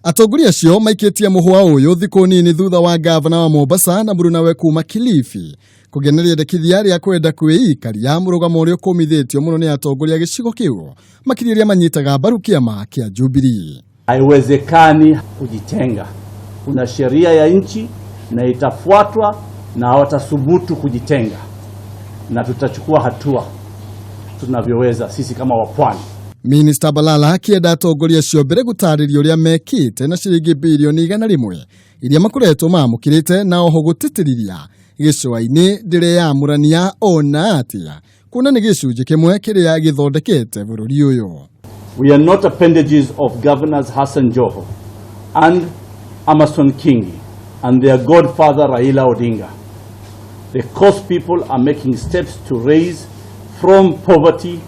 Atongoria acio maikitie muhwa uyu thiku nini thutha wa gavana wa Mombasa na Murunawe kuma Kilifi kugeneria ndekithia ria kwenda kwĩikaria murugamo uria ukumithitio muno ni atongoria gicigo kiu makiriria manyitaga mbaru kiama kia Jubilee. Haiwezekani kujitenga. Kuna sheria ya nchi na itafuatwa na hawatasubutu kujitenga, na tutachukua hatua tunavyoweza sisi kama wapwani. Minister Balala akienda atongoria acio mbere gutariria uria mekite na ciringi bilioni 100 iria makoretwo mamukirite na oho gutitiriria gicua-ini ndireamurania ona atia kuna ni gicunji kimwe kiria githondekete bururi uyu. We are not appendages of Governors Hassan Joho and Amason Kingi and their godfather Raila Odinga. The Coast people are making steps to raise from poverty,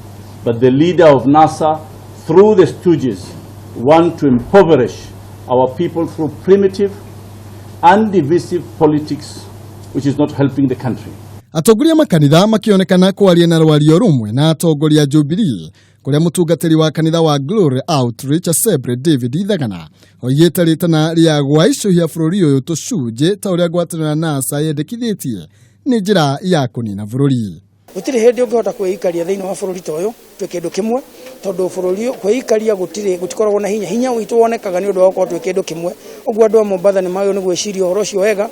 but the leader of NASA, through the stooges, want to impoverish our people through primitive and divisive politics, which is not helping the country. Atongoria makanitha makionekana kwaria na rwario rumwe na atongoria Jubilee kuria mutungatiri wa kanitha wa Glory Outreach Assembly David Ithagana oigite ritana ria gwaicuhia bururi uyu tucunje ta uria ngwatanĩro NASA yendekithĩtie ni njira ya kunina bururi. Gutire hindi ungihota kwĩikaria thiini wa bururi ta uyu twe kindu kimwe tondu bururi kwĩikaria gutikoragwo na hinya witu wonekaga ni undu wa gũkorwo twe kindu kimwe. Ũguo andu a Mombasa ni magĩrĩirwo nĩ gwĩciria ũhoro ũcio wega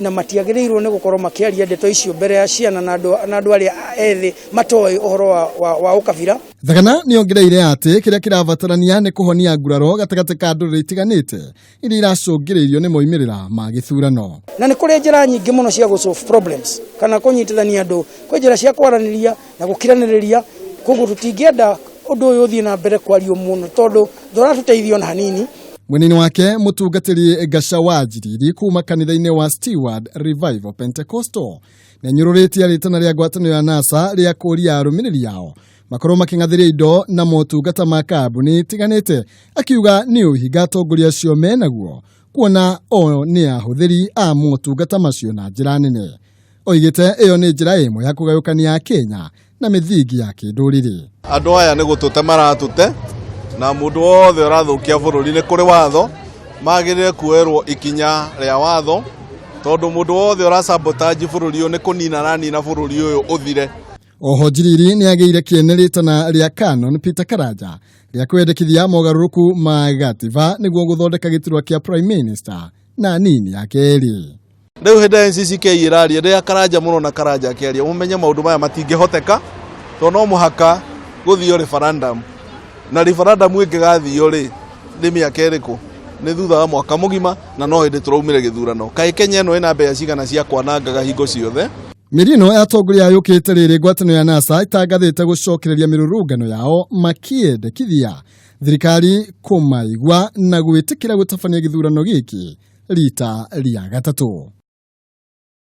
na matiagĩrĩirwo nĩ gũkorwo makĩaria ndeto icio mbere ya ciana na andu arĩa ethĩ matoĩ ũhoro wa ũkabira. Thagana ni ongereire ati kiria kirabatarania ni kuhonia nguraro gatagati ka ndũrĩrĩ itiganĩte iria iracũngĩrĩirio nĩ moimĩrĩra ma gĩthurano. Na nĩ kũrĩ njĩra nyingĩ mũno cia gũsolve problems kana kũnyitithania andũ, kwĩ njĩra cia kwaranĩria na gũkiranĩrĩria. Koguo tũtingĩenda ũndũ ũyũ ũthiĩ na mbere kwario mũno tondu ndũratũteithia na hanini. Mwenini wake mutungatiri Gashawa Njiriri kuma kanitha-inĩ wa Steward Revival Pentecostal na nyururitie ritana ria ngwatanĩro ya NASA ria kũria arũmĩrĩri yao makorwo making'athiria indo na motungata ma kambuni itiganĩte, akiuga ni ũhinga atongoria acio menaguo kuona o ni ahũthĩri a motungata macio na njĩra nene. Oigite ĩyo nĩ njĩra ĩmwe ya kũgayũkania Kenya na mĩthingi ya kĩndũrĩrĩ. Andũ aya nĩ gũtũte maratũte na mũndũ wothe ũrathũkia bũrũri nĩ kũrĩ watho magĩrĩire kuoerwo ikinya rĩa watho tondu mũndũ wothe ũrasabotage bũrũri ũyũ nĩ kũnina ranina bũrũri ũyũ ũthire. Oho Njiriri nĩ agĩire kĩene ritana rĩa Canon Peter Karanja rĩa kwendekithia mogarũrũku ma gatiba nĩguo gũthondeka gĩturwa kĩa Prime Minister na nini yake eri. Rĩu hĩndĩ NCCK ĩraria rĩrĩa Karanja mũno na Karanja akĩaria mũmenye maũndũ maya matingĩhoteka tondũ no mũhaka gũthio referendum. Na referendum ĩngĩgathio rĩ nĩ mĩaka ĩrĩkũ? Nĩ thutha wa mwaka mũgima na no hĩndĩ tũraumire gĩthurano. Kaĩ Kenya ĩno ĩna mbeca cigana cia kwanangaga hingo ciothe? Mirino ya atongoria yũkĩte rĩrĩ ngwatanĩro ya NASA itangathĩte gũcokereria mĩrũrũngano yao makĩendekithia thirikari kũmaigua na gwĩtĩkĩra gũtabania gĩthurano gĩkĩ rita rĩa gatatũ.